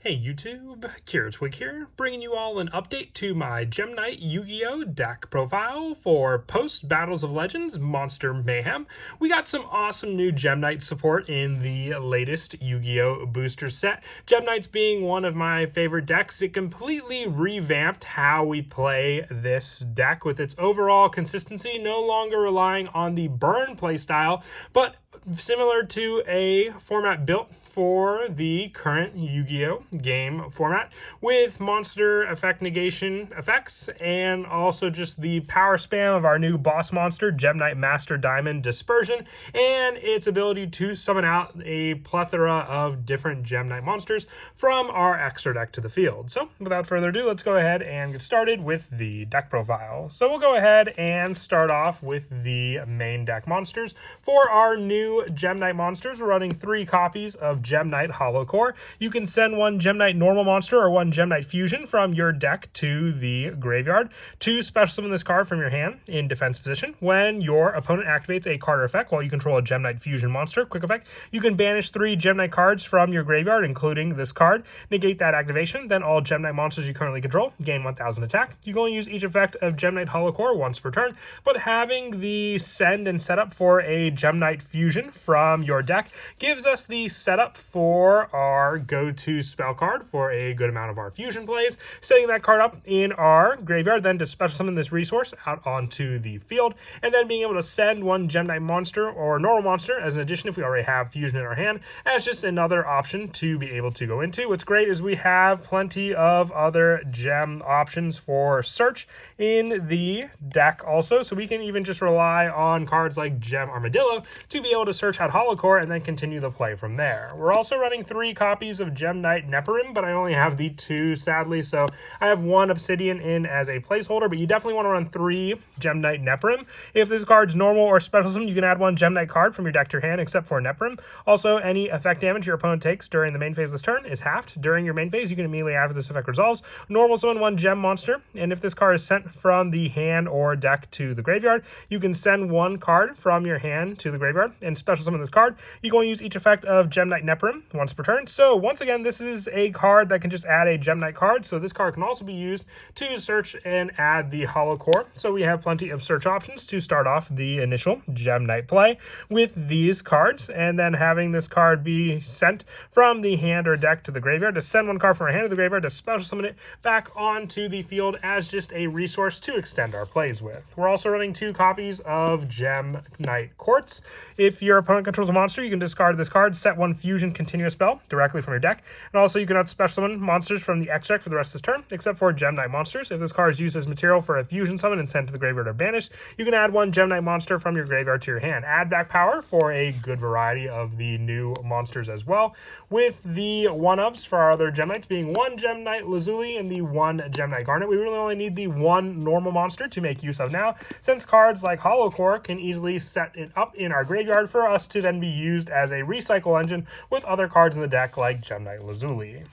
Hey YouTube, Kira Twig here, bringing you all an update to my Gem Knight Yu-Gi-Oh! Deck profile for post-Battles of Legends Monster Mayhem. We got some awesome new Gem Knight support in the latest Yu-Gi-Oh! Booster set. Gem Knights being one of my favorite decks, it completely revamped how we play this deck with its overall consistency, no longer relying on the burn playstyle, but similar to a format built for the current Yu-Gi-Oh! Game format with monster effect negation effects and also just the power spam of our new boss monster, Gem Knight Master Diamond Dispersion, and its ability to summon out a plethora of different Gem Knight monsters from our extra deck to the field. So without further ado, let's go ahead and get started with the deck profile. So we'll go ahead and start off with the main deck monsters. For our new Gem Knight monsters, we're running 3 copies of Gem Knight Hollow Core. You can send one Gem Knight normal monster or one Gem Knight fusion from your deck to the graveyard to special summon this card from your hand in defense position. When your opponent activates a card or effect while you control a Gem Knight fusion monster, quick effect, you can banish 3 Gem Knight cards from your graveyard, including this card. Negate that activation, then all Gem Knight monsters you currently control gain 1000 attack. You can only use each effect of Gem Knight Hollow Core once per turn, but having the send and setup for a Gem Knight fusion from your deck gives us the setup for our go-to spell card for a good amount of our fusion plays, setting that card up in our graveyard, then to special summon this resource out onto the field, and then being able to send one Gem Knight monster or normal monster as an addition if we already have fusion in our hand, as just another option to be able to go into. What's great is we have plenty of other gem options for search in the deck also, so we can even just rely on cards like Gem Armadillo to be able to search out Hollow Core and then continue the play from there. We're also running 3 copies of Gem Knight Neperim, but I only have the 2 sadly, so I have 1 Obsidian in as a placeholder, but you definitely want to run 3 Gem Knight Neperim. If this card's normal or special summon, you can add 1 Gem Knight card from your deck to your hand except for Neperim. Also, any effect damage your opponent takes during the main phase of this turn is halved. During your main phase, you can immediately, after this effect resolves, normal summon 1 Gem monster, and if this card is sent from the hand or deck to the graveyard, you can send 1 card from your hand to the graveyard and special summon this card. You can only use each effect of Gem Knight Neperim once per turn. So once again, this is a card that can just add a Gem Knight card, so this card can also be used to search and add the Hollow Core. So we have plenty of search options to start off the initial Gem Knight play with these cards, and then having this card be sent from the hand or deck to the graveyard to send 1 card from our hand to the graveyard to special summon it back onto the field as just a resource to extend our plays with. We're also running 2 copies of Gem Knight Quartz. If your opponent controls a monster, you can discard this card, set 1 fusion continuous spell directly from your deck, and also you cannot special summon monsters from the X deck for the rest of this turn, except for Gem Knight monsters. If this card is used as material for a fusion summon and sent to the graveyard or banished, you can add 1 Gem Knight monster from your graveyard to your hand. Add back power for a good variety of the new monsters as well, with the one-ups for our other Gem Knights being 1 Gem Knight Lazuli and the 1 Gem Knight Garnet. We really only need the 1 normal monster to make use of now, since cards like Hollow Core can easily set it up in our graveyard for us to then be used as a recycle engine with other cards in the deck like Gem Knight Lazuli.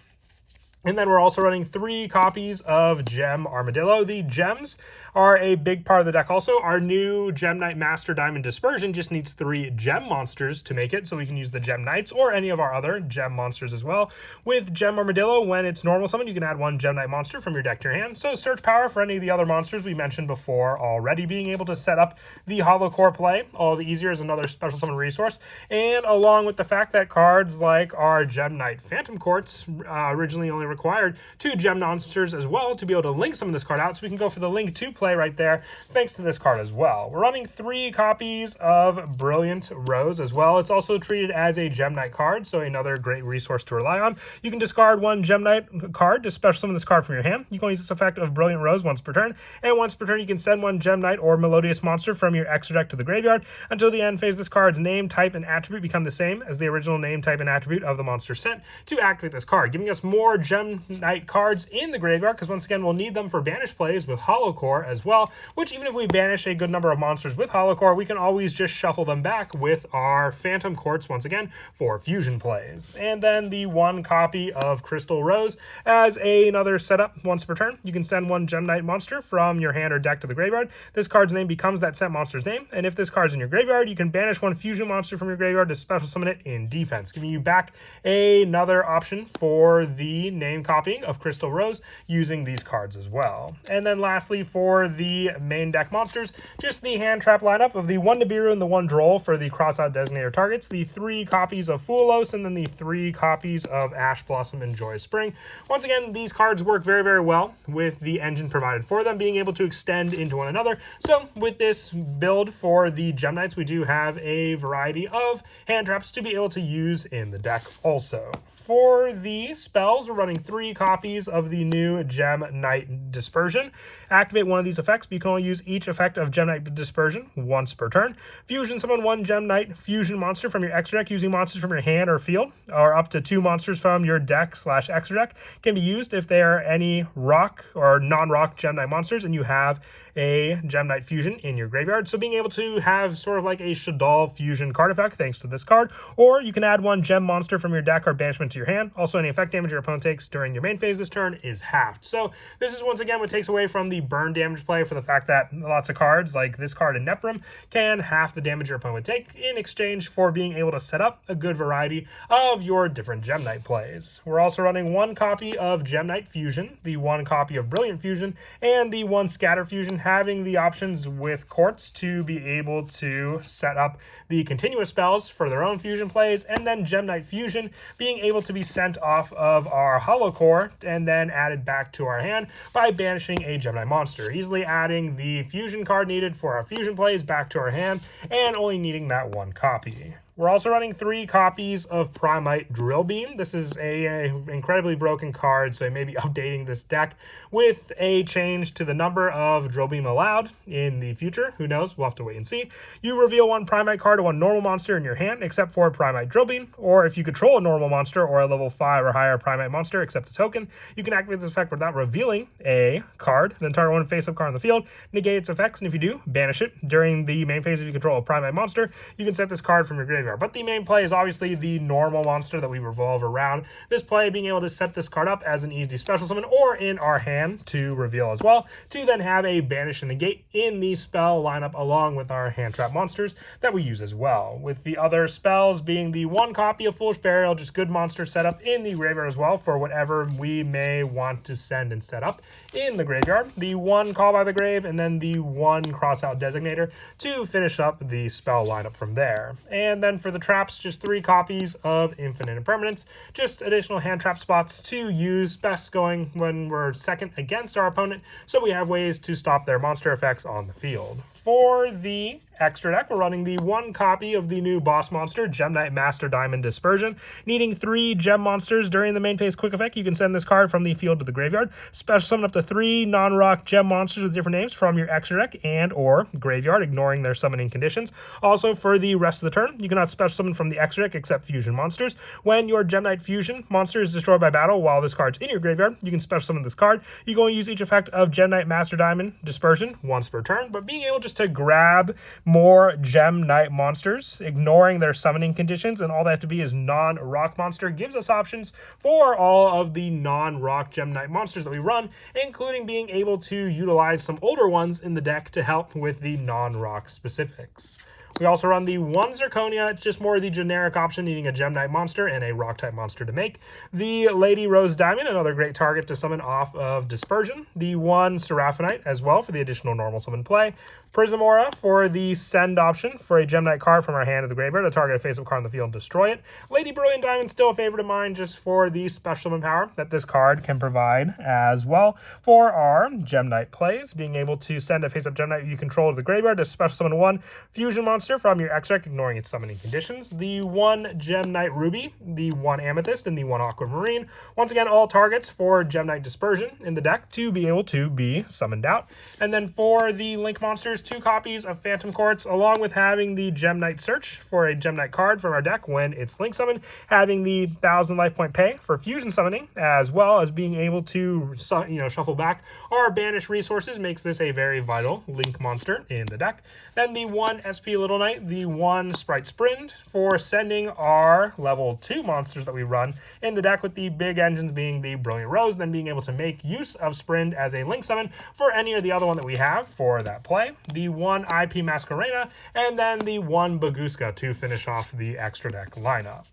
And then we're also running 3 copies of Gem Armadillo. The gems are a big part of the deck also. Our new Gem Knight Master Diamond Dispersion just needs 3 gem monsters to make it, so we can use the Gem Knights or any of our other gem monsters as well. With Gem Armadillo, when it's normal summon, you can add 1 Gem Knight monster from your deck to your hand. So search power for any of the other monsters we mentioned before already. Being able to set up the Hollow Core play all the easier is another special summon resource. And along with the fact that cards like our Gem Knight Phantom Quartz originally only required 2 gem monsters as well to be able to link some of this card out, so we can go for the link 2 play right there thanks to this card as well. We're running 3 copies of Brilliant Rose as well. It's also treated as a Gem Knight card, so another great resource to rely on. You can discard 1 Gem Knight card to special summon this card from your hand. You can use this effect of Brilliant Rose once per turn, and once per turn you can send 1 Gem Knight or Melodious monster from your extra deck to the graveyard. Until the end phase, this card's name, type, and attribute become the same as the original name, type, and attribute of the monster sent to activate this card, giving us more Gem Gem Knight cards in the graveyard, because once again, we'll need them for banish plays with Hollow Core as well, which even if we banish a good number of monsters with Hollow Core, we can always just shuffle them back with our Phantom Quartz once again for fusion plays. And then the 1 copy of Crystal Rose as another setup once per turn. You can send 1 Gem Knight monster from your hand or deck to the graveyard. This card's name becomes that sent monster's name, and if this card's in your graveyard, you can banish 1 fusion monster from your graveyard to special summon it in defense, giving you back another option for the name copying of Crystal Rose using these cards as well. And then lastly, for the main deck monsters, just the hand trap lineup of the 1 Nibiru and the 1 Droll for the crossout designator targets, the 3 copies of Fulos, and then the 3 copies of Ash Blossom and Joy Spring. Once again, these cards work very, very well with the engine provided for them, being able to extend into one another. So with this build for the Gem Knights, we do have a variety of hand traps to be able to use in the deck also. For the spells, we're running 3 copies of the new Gem Knight Dispersion. Activate one of these effects, but you can only use each effect of Gem Knight Dispersion once per turn. Fusion summon 1 Gem Knight fusion monster from your extra deck using monsters from your hand or field, or up to 2 monsters from your deck/extra deck can be used if they are any rock or non-rock Gem Knight monsters and you have a Gem Knight fusion in your graveyard. So being able to have sort of like a Shaddoll fusion card effect thanks to this card, or you can add 1 gem monster from your deck or banishment to your hand. Also, any effect damage your opponent takes during your main phase this turn is halved. So this is once again what takes away from the burn damage play, for the fact that lots of cards like this card in Neprim can half the damage your opponent would take in exchange for being able to set up a good variety of your different Gem Knight plays. We're also running 1 copy of Gem Knight Fusion, the 1 copy of Brilliant Fusion, and the 1 Scatter Fusion, having the options with Quartz to be able to set up the continuous spells for their own fusion plays, and then Gem Knight Fusion being able to be sent off of our Hollow Core and then added back to our hand by banishing a Gem Knight monster, easily adding the fusion card needed for our fusion plays back to our hand and only needing that 1 copy. We're also running 3 copies of Primite Drill Beam. This is a incredibly broken card, so I may be updating this deck with a change to the number of Drill Beam allowed in the future. Who knows? We'll have to wait and see. You reveal 1 Primite card or 1 normal monster in your hand, except for Primite Drill Beam, or if you control a normal monster or a level 5 or higher Primite monster, except a token, you can activate this effect without revealing a card. Then target 1 face-up card on the field, negate its effects, and if you do, banish it. During the main phase, if you control a Primite monster, you can set this card from your graveyard. But the main play is obviously the normal monster that we revolve around. This play being able to set this card up as an easy special summon or in our hand to reveal as well, to then have a banish and negate in the spell lineup along with our hand trap monsters that we use as well. With the other spells being the 1 copy of Foolish Burial, just good monster setup in the graveyard as well for whatever we may want to send and set up in the graveyard. The 1 Call by the Grave, and then the 1 Crossout Designator to finish up the spell lineup from there. And then for the traps, just 3 copies of Infinite Impermanence, just additional hand trap spots to use, best going when we're second against our opponent, so we have ways to stop their monster effects on the field. For the extra deck, we're running the 1 copy of the new boss monster, Gem Knight Master Diamond Dispersion. Needing 3 gem monsters during the main phase quick effect, you can send this card from the field to the graveyard. Special summon up to 3 non-rock gem monsters with different names from your extra deck and or graveyard, ignoring their summoning conditions. Also, for the rest of the turn, you cannot special summon from the extra deck except fusion monsters. When your Gem Knight Fusion monster is destroyed by battle while this card's in your graveyard, you can special summon this card. You can only use each effect of Gem Knight Master Diamond Dispersion once per turn, but being able just to grab more Gem Knight monsters, ignoring their summoning conditions, and all they have to be is non-rock monster, gives us options for all of the non-rock Gem Knight monsters that we run, including being able to utilize some older ones in the deck to help with the non-rock specifics. We also run the 1 Zirconia. It's just more the generic option, needing a Gem Knight monster and a Rock-type monster to make. The Lady Rose Diamond, another great target to summon off of Dispersion. The 1 Seraphinite as well for the additional normal summon play. Prismora for the send option for a Gem Knight card from our hand to the graveyard to target a face-up card on the field and destroy it. Lady Brilliant Diamond, still a favorite of mine, just for the special summon power that this card can provide as well for our Gem Knight plays. Being able to send a face-up Gem Knight you control to the graveyard to special summon 1 fusion monster from your extra deck, ignoring its summoning conditions. The 1 Gem Knight Ruby, the 1 Amethyst, and the 1 Aquamarine. Once again, all targets for Gem Knight Dispersion in the deck to be able to be summoned out. And then for the Link monsters, 2 copies of Phantom Quartz, along with having the Gem Knight search for a Gem Knight card from our deck when it's link summoned, having the 1,000 life point pay for fusion summoning, as well as being able to shuffle back our banished resources makes this a very vital link monster in the deck. Then the 1 SP Little Knight, the 1 Sprite Sprint for sending our level 2 monsters that we run in the deck, with the big engines being the Brilliant Rose, then being able to make use of Sprint as a link summon for any or the other one that we have for that play. The 1 IP Masquerena, and then the 1 Baguska to finish off the extra deck lineup.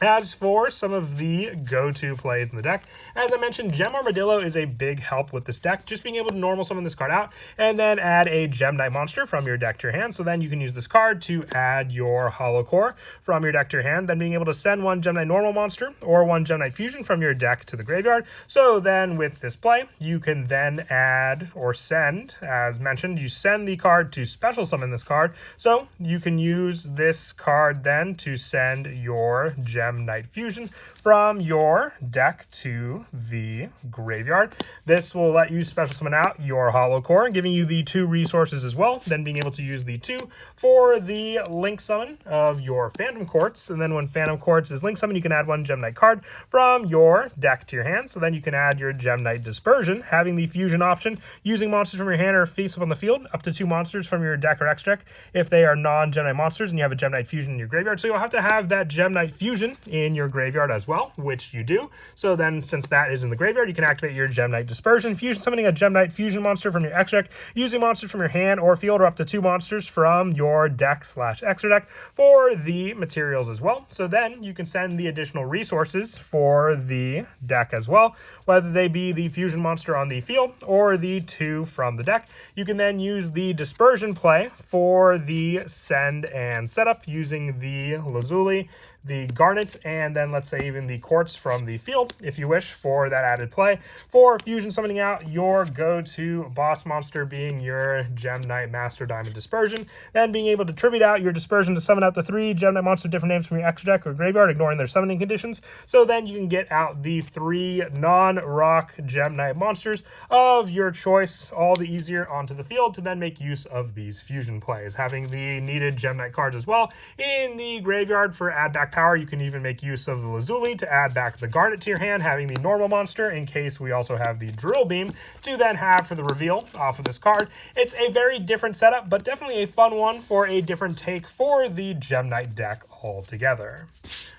As for some of the go-to plays in the deck, as I mentioned, Gem Armadillo is a big help with this deck, just being able to normal summon this card out and then add a Gem Knight monster from your deck to your hand. So then you can use this card to add your Hollow Core from your deck to your hand, then being able to send 1 Gem Knight normal monster or 1 Gem Knight fusion from your deck to the graveyard. So then with this play, you can then add or send, as mentioned, you send the card to special summon this card. So you can use this card then to send your Gem Knight fusion from your deck to the graveyard. This will let you special summon out your Hollow Core, giving you the 2 resources as well, then being able to use the 2 for the link summon of your Phantom Quartz. And then when Phantom Quartz is link summon, you can add 1 Gem Knight card from your deck to your hand. So then you can add your Gem Knight Dispersion, having the fusion option, using monsters from your hand or face up on the field, up to 2 monsters from your deck or extra deck if they are non-Gem Knight monsters and you have a Gem Knight fusion in your graveyard. So you'll have to have that Gem Knight fusion in your graveyard as well, which you do. So then since that is in the graveyard, you can activate your Gem Knight Dispersion, fusion summoning a Gem Knight fusion monster from your extra deck, using monsters from your hand or field or up to 2 monsters from your deck/extra deck for the materials as well. So then you can send the additional resources for the deck as well, whether they be the fusion monster on the field or the 2 from the deck. You can then use the dispersion play for the send and setup using the Lazuli, the Garnet, and then let's say even the Quartz from the field, if you wish, for that added play. For fusion summoning out your go-to boss monster being your Gem Knight Master Diamond Dispersion, then being able to tribute out your dispersion to summon out the 3 Gem Knight monster different names from your extra deck or graveyard, ignoring their summoning conditions. So then you can get out the 3 non-rock Gem Knight monsters of your choice all the easier onto the field to then make use of these fusion plays. Having the needed Gem Knight cards as well in the graveyard for add back power, you can even make use of the Lazuli to add back the Garnet to your hand, having the normal monster in case we also have the Drill Beam to then have for the reveal off of this card. It's a very different setup, but definitely a fun one for a different take for the Gem Knight deck altogether.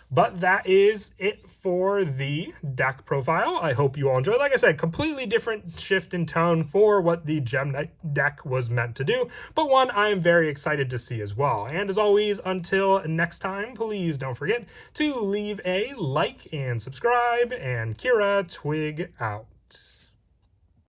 But that is it for the deck profile. I hope you all enjoyed. Like I said, completely different shift in tone for what the Gem Knight deck was meant to do, but one I am very excited to see as well. And as always, until next time, please don't forget to leave a like and subscribe, and Kira Twig out.